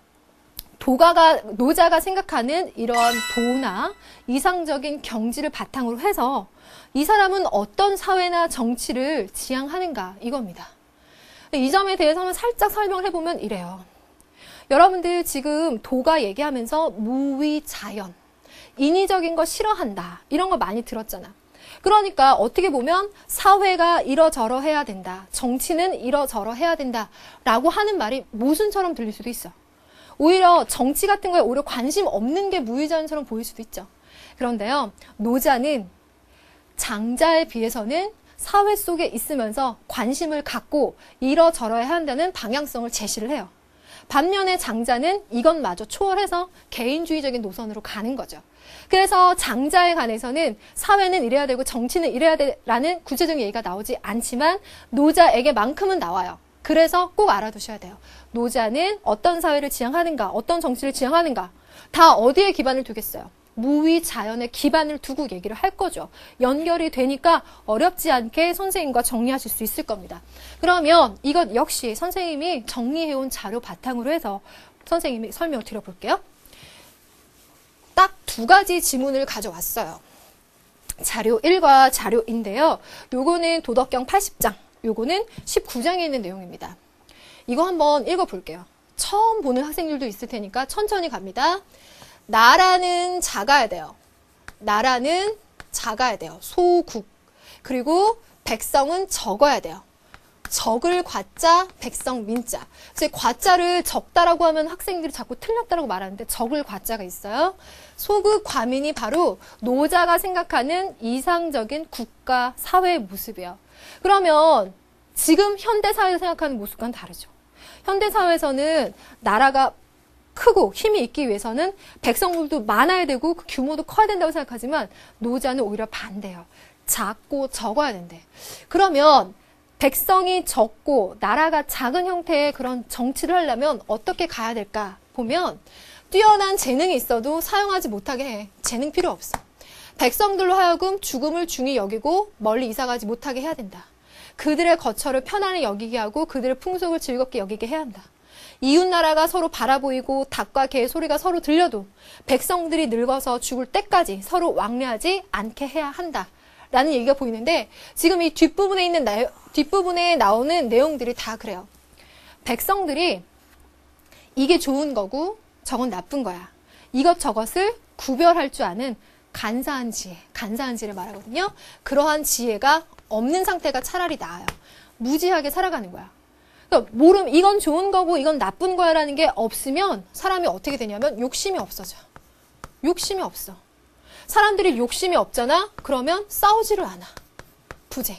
노자가 생각하는 이러한 도나 이상적인 경지를 바탕으로 해서 이 사람은 어떤 사회나 정치를 지향하는가 이겁니다. 이 점에 대해서 한번 살짝 설명을 해보면 이래요. 여러분들 지금 도가 얘기하면서 무위자연, 인위적인 거 싫어한다 이런 거 많이 들었잖아. 그러니까 어떻게 보면 사회가 이러저러 해야 된다, 정치는 이러저러 해야 된다 라고 하는 말이 모순처럼 들릴 수도 있어. 오히려 정치 같은 거에 오히려 관심 없는 게 무위자연처럼 보일 수도 있죠. 그런데요, 노자는 장자에 비해서는 사회 속에 있으면서 관심을 갖고 이러저러 해야 한다는 방향성을 제시를 해요. 반면에 장자는 이것마저 초월해서 개인주의적인 노선으로 가는 거죠. 그래서 장자에 관해서는 사회는 이래야 되고 정치는 이래야 되라는 구체적인 얘기가 나오지 않지만 노자에게만큼은 나와요. 그래서 꼭 알아두셔야 돼요. 노자는 어떤 사회를 지향하는가, 어떤 정치를 지향하는가, 다 어디에 기반을 두겠어요? 무위자연의 기반을 두고 얘기를 할 거죠. 연결이 되니까 어렵지 않게 선생님과 정리하실 수 있을 겁니다. 그러면 이것 역시 선생님이 정리해온 자료 바탕으로 해서 선생님이 설명을 드려볼게요. 딱 두 가지 지문을 가져왔어요. 자료 1과 자료인데요. 요거는 도덕경 80장, 요거는 19장에 있는 내용입니다. 이거 한번 읽어볼게요. 처음 보는 학생들도 있을 테니까 천천히 갑니다. 나라는 작아야 돼요. 나라는 작아야 돼요. 소국. 그리고 백성은 적어야 돼요. 적을 과자, 백성 민자. 그래서 과자를 적다라고 하면 학생들이 자꾸 틀렸다라고 말하는데 적을 과자가 있어요. 소국 과민이 바로 노자가 생각하는 이상적인 국가, 사회의 모습이에요. 그러면 지금 현대사회에서 생각하는 모습과는 다르죠. 현대사회에서는 나라가 크고 힘이 있기 위해서는 백성들도 많아야 되고 그 규모도 커야 된다고 생각하지만 노자는 오히려 반대예요. 작고 적어야 된대. 그러면 백성이 적고 나라가 작은 형태의 그런 정치를 하려면 어떻게 가야 될까 보면 뛰어난 재능이 있어도 사용하지 못하게 해. 재능 필요 없어. 백성들로 하여금 죽음을 중히 여기고 멀리 이사가지 못하게 해야 된다. 그들의 거처를 편안히 여기게 하고 그들의 풍속을 즐겁게 여기게 해야 한다. 이웃나라가 서로 바라보이고 닭과 개의 소리가 서로 들려도 백성들이 늙어서 죽을 때까지 서로 왕래하지 않게 해야 한다. 라는 얘기가 보이는데 지금 이 뒷부분에 나오는 내용들이 다 그래요. 백성들이 이게 좋은 거고 저건 나쁜 거야. 이것저것을 구별할 줄 아는 간사한 지혜, 간사한 지혜를 말하거든요. 그러한 지혜가 없는 상태가 차라리 나아요. 무지하게 살아가는 거야. 그러니까 이건 좋은 거고 이건 나쁜 거야 라는 게 없으면 사람이 어떻게 되냐면 욕심이 없어져. 욕심이 없어. 사람들이 욕심이 없잖아? 그러면 싸우지를 않아. 부재.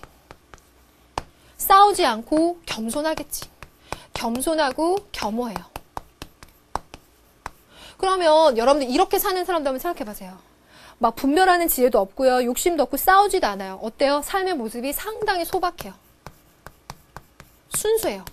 싸우지 않고 겸손하겠지. 겸손하고 겸허해요. 그러면 여러분들 이렇게 사는 사람도 한번 생각해 보세요. 막 분별하는 지혜도 없고요. 욕심도 없고 싸우지도 않아요. 어때요? 삶의 모습이 상당히 소박해요. 순수해요.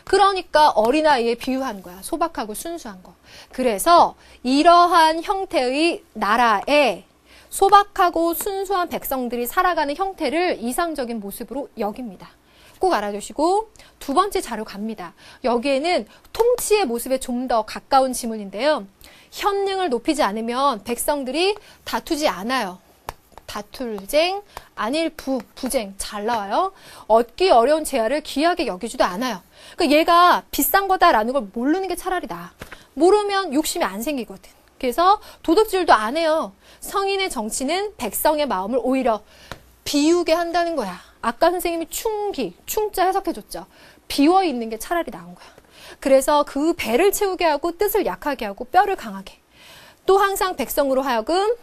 그러니까 어린아이에 비유한 거야. 소박하고 순수한 거. 그래서 이러한 형태의 나라에 소박하고 순수한 백성들이 살아가는 형태를 이상적인 모습으로 여깁니다. 꼭 알아두시고 두 번째 자료 갑니다. 여기에는 통치의 모습에 좀 더 가까운 지문인데요. 현능을 높이지 않으면 백성들이 다투지 않아요. 다툴쟁, 안일부, 부쟁 잘 나와요. 얻기 어려운 재화를 귀하게 여기지도 않아요. 그러니까 얘가 비싼 거다라는 걸 모르는 게 차라리 나아. 모르면 욕심이 안 생기거든. 그래서 도덕질도 안 해요. 성인의 정치는 백성의 마음을 오히려 비우게 한다는 거야. 아까 선생님이 충자 해석해줬죠. 비워있는 게 차라리 나은 거야. 그래서 그 배를 채우게 하고 뜻을 약하게 하고 뼈를 강하게. 또 항상 백성으로 하여금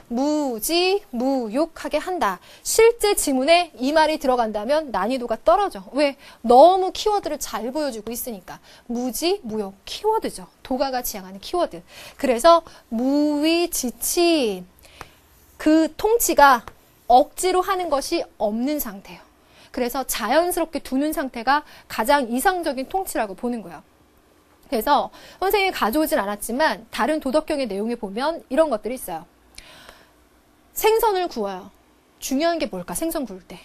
무욕하게 한다. 실제 지문에 이 말이 들어간다면 난이도가 떨어져. 왜? 너무 키워드를 잘 보여주고 있으니까. 무욕 키워드죠. 도가가 지향하는 키워드. 그래서 무위지치 그 통치가 억지로 하는 것이 없는 상태예요. 그래서 자연스럽게 두는 상태가 가장 이상적인 통치라고 보는 거예요. 그래서 선생님이 가져오진 않았지만 다른 도덕경의 내용에 보면 이런 것들이 있어요. 생선을 구워요. 중요한 게 뭘까? 생선 구울 때.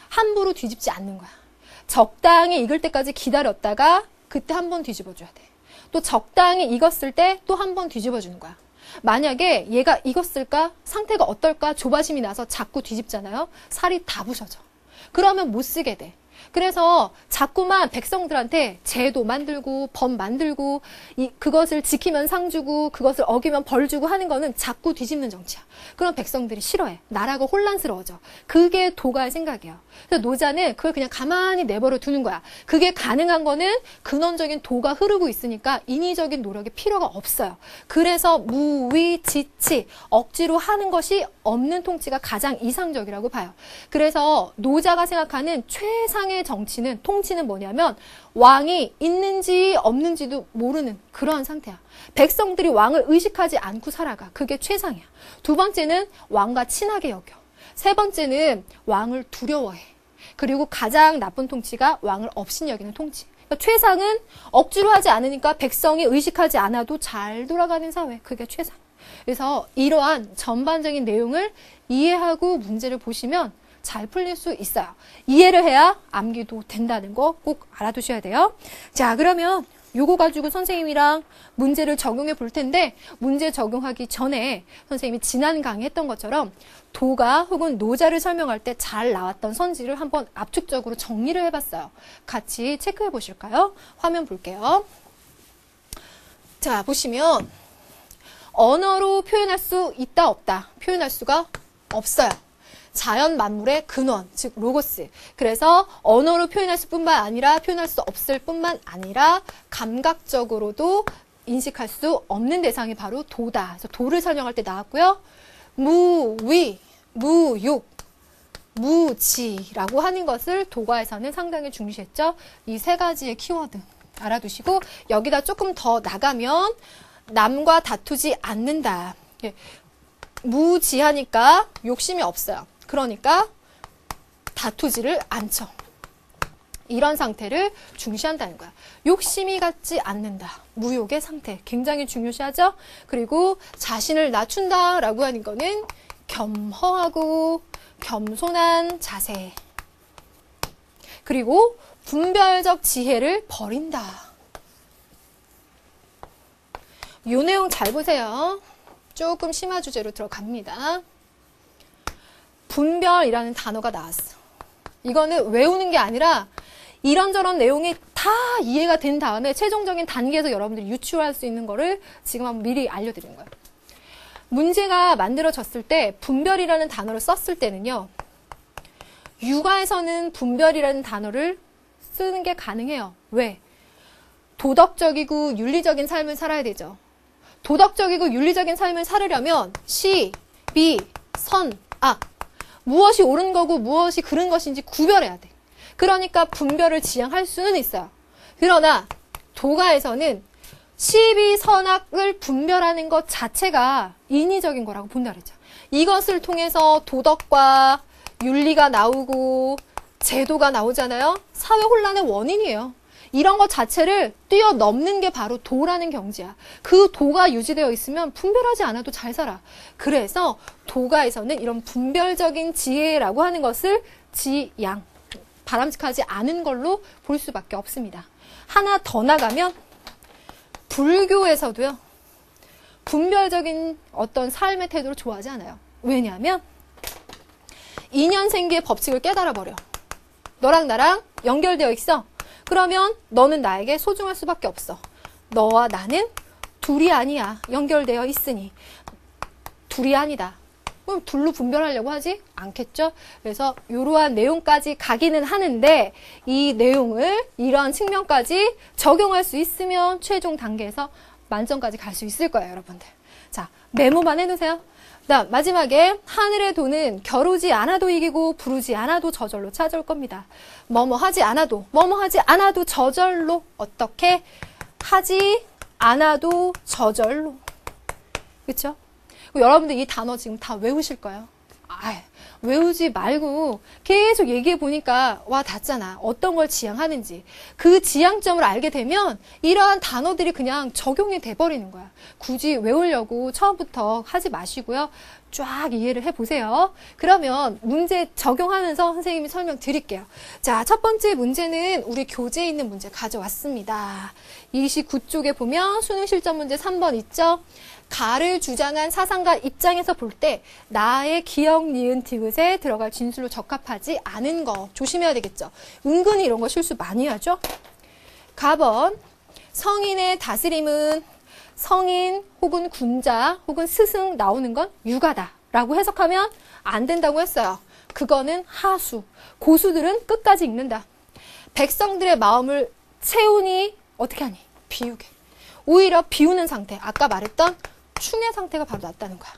함부로 뒤집지 않는 거야. 적당히 익을 때까지 기다렸다가 그때 한 번 뒤집어줘야 돼. 또 적당히 익었을 때 또 한 번 뒤집어주는 거야. 만약에 얘가 익었을까? 상태가 어떨까? 조바심이 나서 자꾸 뒤집잖아요. 살이 다 부서져. 그러면 못 쓰게 돼. 그래서 자꾸만 백성들한테 제도 만들고 법 만들고 그것을 지키면 상 주고 그것을 어기면 벌 주고 하는 거는 자꾸 뒤집는 정치야. 그럼 백성들이 싫어해. 나라가 혼란스러워져. 그게 도가의 생각이에요. 그래서 노자는 그걸 그냥 가만히 내버려 두는 거야. 그게 가능한 거는 근원적인 도가 흐르고 있으니까 인위적인 노력이 필요가 없어요. 그래서 무위지치, 억지로 하는 것이 없는 통치가 가장 이상적이라고 봐요. 그래서 노자가 생각하는 최상의 정치는, 통치는 뭐냐면 왕이 있는지 없는지도 모르는 그러한 상태야. 백성들이 왕을 의식하지 않고 살아가. 그게 최상이야. 두 번째는 왕과 친하게 여겨. 세 번째는 왕을 두려워해. 그리고 가장 나쁜 통치가 왕을 업신여기는 통치. 그러니까 최상은 억지로 하지 않으니까 백성이 의식하지 않아도 잘 돌아가는 사회. 그게 최상. 그래서 이러한 전반적인 내용을 이해하고 문제를 보시면 잘 풀릴 수 있어요. 이해를 해야 암기도 된다는 거 꼭 알아두셔야 돼요. 자, 그러면 요거 가지고 선생님이랑 문제를 적용해 볼 텐데, 문제 적용하기 전에 선생님이 지난 강의 했던 것처럼 도가 혹은 노자를 설명할 때 잘 나왔던 선지를 한번 압축적으로 정리를 해봤어요. 같이 체크해 보실까요? 화면 볼게요. 자, 보시면 언어로 표현할 수 있다 없다. 표현할 수가 없어요. 자연 만물의 근원, 즉 로고스. 그래서 언어로 표현할 수뿐만 아니라 표현할 수 없을 뿐만 아니라 감각적으로도 인식할 수 없는 대상이 바로 도다. 그래서 도를 설명할 때 나왔고요. 무위, 무욕, 무지라고 하는 것을 도가에서는 상당히 중시했죠. 이 세 가지의 키워드 알아두시고 여기다 조금 더 나가면 남과 다투지 않는다. 무지하니까 욕심이 없어요. 그러니까 다투지를 않죠. 이런 상태를 중시한다는 거야. 욕심이 갖지 않는다. 무욕의 상태 굉장히 중요시하죠. 그리고 자신을 낮춘다라고 하는 거는 겸허하고 겸손한 자세. 그리고 분별적 지혜를 버린다. 이 내용 잘 보세요. 조금 심화 주제로 들어갑니다. 분별이라는 단어가 나왔어. 이거는 외우는 게 아니라 이런저런 내용이 다 이해가 된 다음에 최종적인 단계에서 여러분들이 유추할 수 있는 거를 지금 한번 미리 알려드리는 거예요. 문제가 만들어졌을 때 분별이라는 단어를 썼을 때는요. 육아에서는 분별이라는 단어를 쓰는 게 가능해요. 왜? 도덕적이고 윤리적인 삶을 살아야 되죠. 도덕적이고 윤리적인 삶을 살으려면 시, 비, 선, 악. 무엇이 옳은 거고 무엇이 그른 것인지 구별해야 돼. 그러니까 분별을 지향할 수는 있어요. 그러나 도가에서는 시비, 선악을 분별하는 것 자체가 인위적인 거라고 본다 그랬죠. 이것을 통해서 도덕과 윤리가 나오고 제도가 나오잖아요. 사회 혼란의 원인이에요. 이런 것 자체를 뛰어넘는 게 바로 도라는 경지야. 그 도가 유지되어 있으면 분별하지 않아도 잘 살아. 그래서 도가에서는 이런 분별적인 지혜라고 하는 것을 지양, 바람직하지 않은 걸로 볼 수밖에 없습니다. 하나 더 나가면 불교에서도요. 분별적인 어떤 삶의 태도를 좋아하지 않아요. 왜냐하면 인연생계의 법칙을 깨달아버려. 너랑 나랑 연결되어 있어. 그러면 너는 나에게 소중할 수밖에 없어. 너와 나는 둘이 아니야. 연결되어 있으니. 둘이 아니다. 그럼 둘로 분별하려고 하지 않겠죠? 그래서 이러한 내용까지 가기는 하는데 이 내용을 이러한 측면까지 적용할 수 있으면 최종 단계에서 만점까지 갈 수 있을 거예요, 여러분들. 자, 메모만 해놓으세요. 그다음 마지막에 하늘의 도는 겨루지 않아도 이기고 부르지 않아도 저절로 찾아올 겁니다. 뭐뭐 하지 않아도 저절로 어떻게 하지 않아도 저절로. 그렇죠? 여러분들 이 단어 지금 다 외우실 거예요. 외우지 말고 계속 얘기해 보니까 와 닿잖아. 어떤 걸 지향하는지. 그 지향점을 알게 되면 이러한 단어들이 그냥 적용이 돼버리는 거야. 굳이 외우려고 처음부터 하지 마시고요. 쫙 이해를 해보세요. 그러면 문제 적용하면서 선생님이 설명드릴게요. 자, 첫 번째 문제는 우리 교재에 있는 문제 가져왔습니다. 29쪽에 보면 수능 실전 문제 3번 있죠? 가를 주장한 사상가 입장에서 볼 때 나의 기억, 니은, 디귿에 들어갈 진술로 적합하지 않은 거 조심해야 되겠죠. 은근히 이런 거 실수 많이 하죠. 가번 성인의 다스림은 성인 혹은 군자 혹은 스승 나오는 건 육아다 라고 해석하면 안 된다고 했어요. 그거는 하수. 고수들은 끝까지 읽는다. 백성들의 마음을 채우니 어떻게 하니? 비우게. 오히려 비우는 상태. 아까 말했던 충의 상태가 바로 낫다는 거야.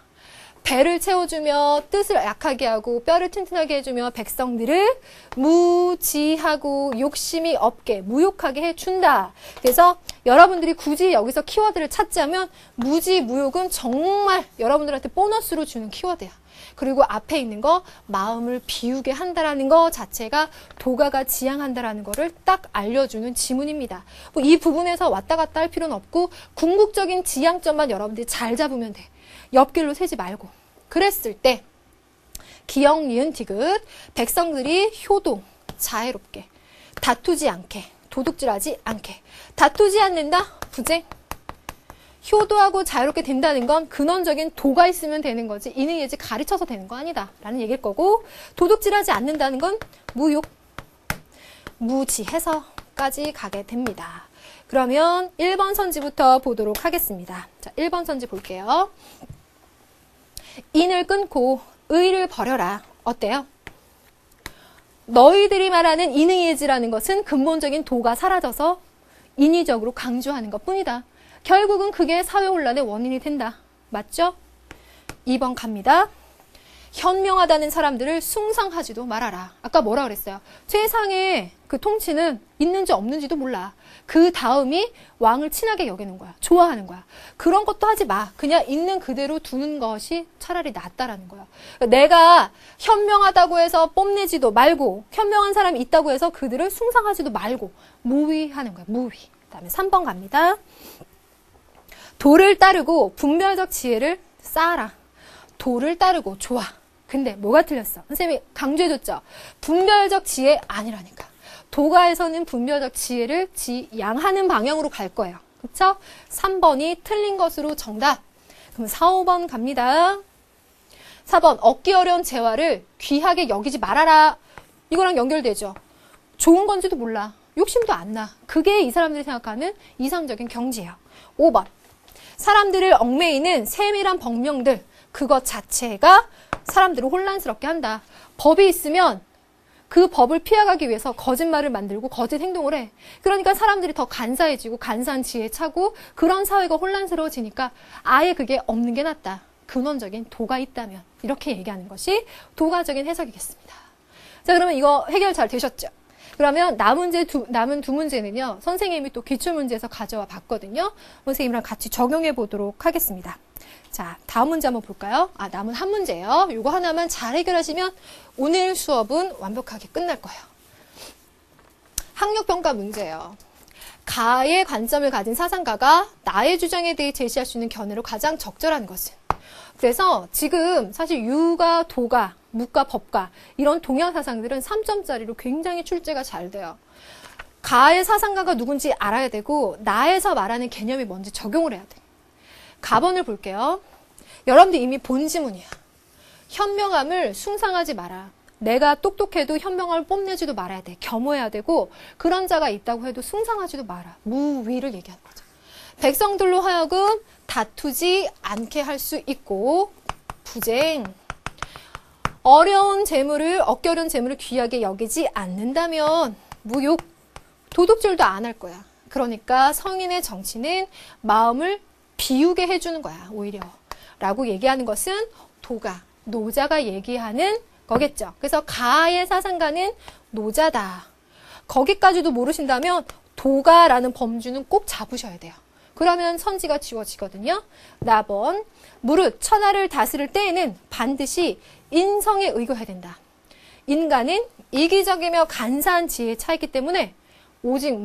배를 채워주며 뜻을 약하게 하고 뼈를 튼튼하게 해주며 백성들을 무지하고 욕심이 없게 무욕하게 해준다. 그래서 여러분들이 굳이 여기서 키워드를 찾자면 무지, 무욕은 정말 여러분들한테 보너스로 주는 키워드야. 그리고 앞에 있는 거 마음을 비우게 한다라는 거 자체가 도가가 지향한다라는 거를 딱 알려주는 지문입니다. 뭐 이 부분에서 왔다 갔다 할 필요는 없고 궁극적인 지향점만 여러분들이 잘 잡으면 돼. 옆길로 새지 말고. 그랬을 때 기억, 니은, 디귿 백성들이 효도, 자애롭게 다투지 않게 도둑질하지 않게 다투지 않는다? 부재. 효도하고 자유롭게 된다는 건 근원적인 도가 있으면 되는 거지 인의예지 가르쳐서 되는 거 아니다 라는 얘기일 거고 도둑질하지 않는다는 건 무욕, 무지해서까지 가게 됩니다. 그러면 1번 선지부터 보도록 하겠습니다. 자, 1번 선지 볼게요. 인을 끊고 의를 버려라. 어때요? 너희들이 말하는 인의예지라는 것은 근본적인 도가 사라져서 인위적으로 강조하는 것 뿐이다. 결국은 그게 사회혼란의 원인이 된다. 맞죠? 2번 갑니다. 현명하다는 사람들을 숭상하지도 말아라. 아까 뭐라 그랬어요? 세상에 그 통치는 있는지 없는지도 몰라. 그 다음이 왕을 친하게 여기는 거야. 좋아하는 거야. 그런 것도 하지 마. 그냥 있는 그대로 두는 것이 차라리 낫다라는 거야. 내가 현명하다고 해서 뽐내지도 말고 현명한 사람이 있다고 해서 그들을 숭상하지도 말고 무위하는 거야. 무위. 그 다음에 3번 갑니다. 도를 따르고 분별적 지혜를 쌓아라. 도를 따르고 좋아. 근데 뭐가 틀렸어? 선생님이 강조해줬죠? 분별적 지혜 아니라니까. 도가에서는 분별적 지혜를 지양하는 방향으로 갈 거예요. 그쵸? 3번이 틀린 것으로 정답. 그럼 4, 5번 갑니다. 4번 얻기 어려운 재화를 귀하게 여기지 말아라. 이거랑 연결되죠? 좋은 건지도 몰라. 욕심도 안 나. 그게 이 사람들이 생각하는 이상적인 경지예요. 5번 사람들을 얽매이는 세밀한 법령들 그것 자체가 사람들을 혼란스럽게 한다. 법이 있으면 그 법을 피해가기 위해서 거짓말을 만들고 거짓 행동을 해. 그러니까 사람들이 더 간사해지고 간사한 지혜에 차고 그런 사회가 혼란스러워지니까 아예 그게 없는 게 낫다. 근원적인 도가 있다면 이렇게 얘기하는 것이 도가적인 해석이겠습니다. 자, 그러면 이거 해결 잘 되셨죠? 그러면 남은 두 문제는요. 선생님이 또 기출문제에서 가져와 봤거든요. 선생님이랑 같이 적용해 보도록 하겠습니다. 자, 다음 문제 한번 볼까요? 남은 한 문제예요. 이거 하나만 잘 해결하시면 오늘 수업은 완벽하게 끝날 거예요. 학력평가 문제예요. 가의 관점을 가진 사상가가 나의 주장에 대해 제시할 수 있는 견해로 가장 적절한 것은? 그래서 지금 사실 유가, 도가, 무가, 법가 이런 동양 사상들은 3점짜리로 굉장히 출제가 잘 돼요. 가의 사상가가 누군지 알아야 되고 나에서 말하는 개념이 뭔지 적용을 해야 돼. 가번을 볼게요. 여러분들 이미 본 지문이야. 현명함을 숭상하지 마라. 내가 똑똑해도 현명함을 뽐내지도 말아야 돼. 겸허해야 되고 그런 자가 있다고 해도 숭상하지도 마라. 무위를 얘기하는 거죠. 백성들로 하여금 다투지 않게 할 수 있고 부쟁. 얻기 어려운 재물을 귀하게 여기지 않는다면 무욕, 도둑질도 안 할 거야. 그러니까 성인의 정치는 마음을 비우게 해주는 거야, 오히려. 라고 얘기하는 것은 도가, 노자가 얘기하는 거겠죠. 그래서 가의 사상가는 노자다. 거기까지도 모르신다면 도가라는 범주는 꼭 잡으셔야 돼요. 그러면 선지가 지워지거든요. 나번, 무릇 천하를 다스릴 때에는 반드시 인성에 의거해야 된다. 인간은 이기적이며 간사한 지혜에 차있기 때문에 오직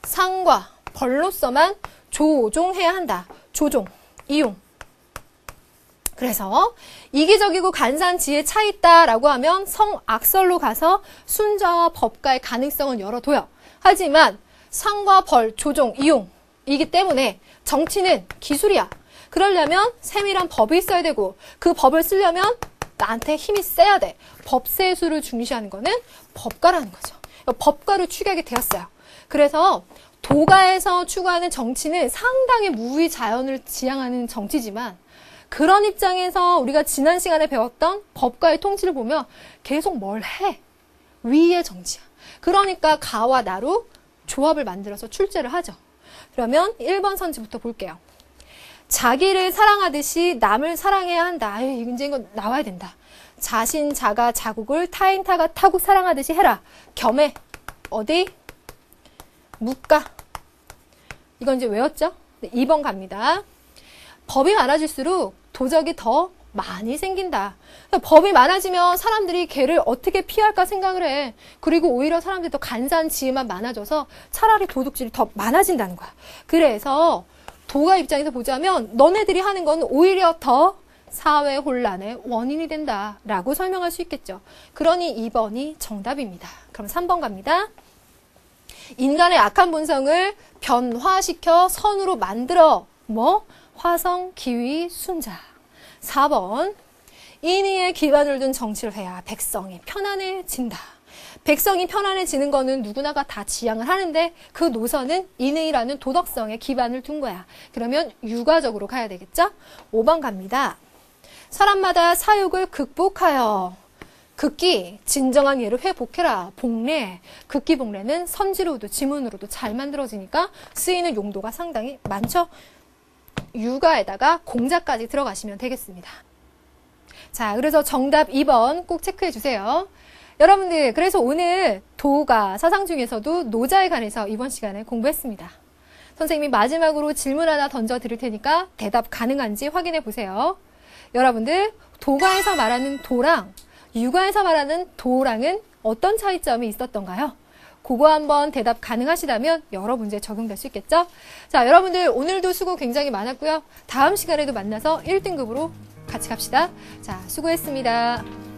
상과 벌로서만 조종해야 한다. 조종, 이용. 그래서 이기적이고 간사한 지에 차 있다라고 하면 성악설로 가서 순자와 법가의 가능성은 열어둬요. 하지만 상과 벌, 조종, 이용이기 때문에 정치는 기술이야. 그러려면 세밀한 법이 있어야 되고 그 법을 쓰려면 나한테 힘이 세야 돼. 법세수를 중시하는 거는 법가라는 거죠. 법가를 추구하게 되었어요. 그래서 도가에서 추구하는 정치는 상당히 무의 자연을 지향하는 정치지만 그런 입장에서 우리가 지난 시간에 배웠던 법가의 통치를 보면 계속 뭘 해? 위의 정치야. 그러니까 가와 나로 조합을 만들어서 출제를 하죠. 그러면 1번 선지부터 볼게요. 자기를 사랑하듯이 남을 사랑해야 한다. 이제 이거 나와야 된다. 자신, 자가, 자국을 타인, 타가, 타국 사랑하듯이 해라. 겸해. 어디? 묵가. 이건 이제 외웠죠? 네, 2번 갑니다. 법이 많아질수록 도적이 더 많이 생긴다. 법이 많아지면 사람들이 걔를 어떻게 피할까 생각을 해. 그리고 오히려 사람들이 더 간사한 지혜만 많아져서 차라리 도둑질이 더 많아진다는 거야. 그래서 도가 입장에서 보자면 너네들이 하는 건 오히려 더 사회 혼란의 원인이 된다라고 설명할 수 있겠죠. 그러니 2번이 정답입니다. 그럼 3번 갑니다. 인간의 악한 본성을 변화시켜 선으로 만들어 화성, 기위, 순자. 4번 인의에 기반을 둔 정치를 해야 백성이 편안해진다. 백성이 편안해지는 거는 누구나가 다 지향을 하는데 그 노선은 인의라는 도덕성에 기반을 둔 거야. 그러면 육아적으로 가야 되겠죠? 5번 갑니다. 사람마다 사욕을 극복하여 극기, 진정한 예를 회복해라. 복례. 극기 복례는 선지로도 지문으로도 잘 만들어지니까 쓰이는 용도가 상당히 많죠? 육아에다가 공자까지 들어가시면 되겠습니다. 자, 그래서 정답 2번 꼭 체크해 주세요. 여러분들, 그래서 오늘 도가 사상 중에서도 노자에 관해서 이번 시간에 공부했습니다. 선생님이 마지막으로 질문 하나 던져 드릴 테니까 대답 가능한지 확인해 보세요. 여러분들, 도가에서 말하는 도랑 육아에서 말하는 도랑은 어떤 차이점이 있었던가요? 그거 한번 대답 가능하시다면 여러 문제에 적용될 수 있겠죠? 자, 여러분들 오늘도 수고 굉장히 많았고요. 다음 시간에도 만나서 1등급으로 같이 갑시다. 자, 수고했습니다.